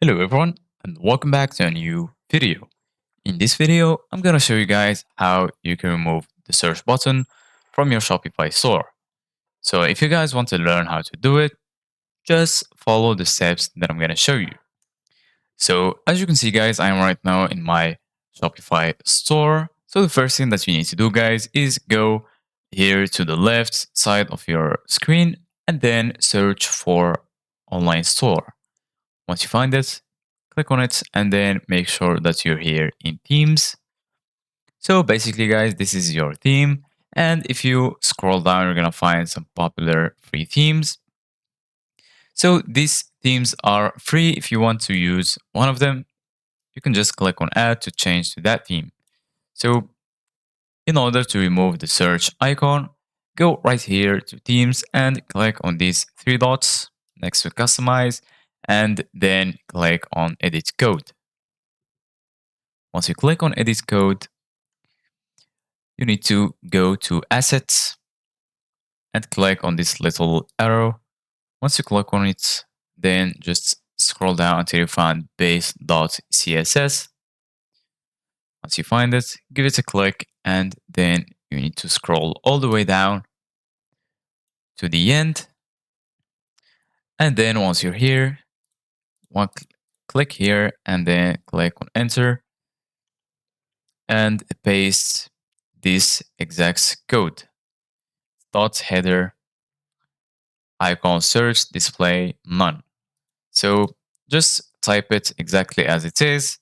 Hello everyone and welcome back to a new video. In this video, I'm gonna show you guys how you can remove the search button from your Shopify store. So if you guys want to learn how to do it, just follow the steps that I'm gonna show you. So as you can see guys, I am right now in my Shopify store. So the first thing that you need to do guys is go here to the left side of your screen and then search for online store. Once you find it, click on it and then make sure that you're here in themes. So basically guys, this is your theme. And if you scroll down, you're going to find some popular free themes. So these themes are free. If you want to use one of them, you can just click on add to change to that theme. So in order to remove the search icon, go right here to themes and click on these three dots next to customize and then click on edit code. Once you click on edit code, you need to go to assets and click on this little arrow. Once you click on it, then just scroll down until you find base.css. Once you find it, give it a click and then you need to scroll all the way down to the end. And then once you're here, click here and then click on enter and paste this exact code. Dot header icon search display none. So just type it exactly as it is.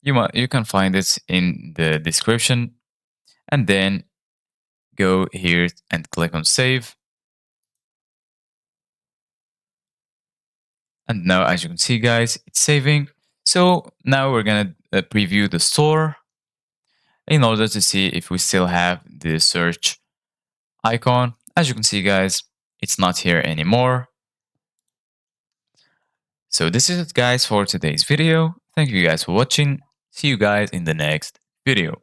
You can find it in the description and then go here and click on save. And now as you can see guys, it's saving. So now we're gonna preview the store in order to see if we still have the search icon. As you can see guys, it's not here anymore. So this is it guys for today's video. Thank you guys for watching. See you guys in the next video.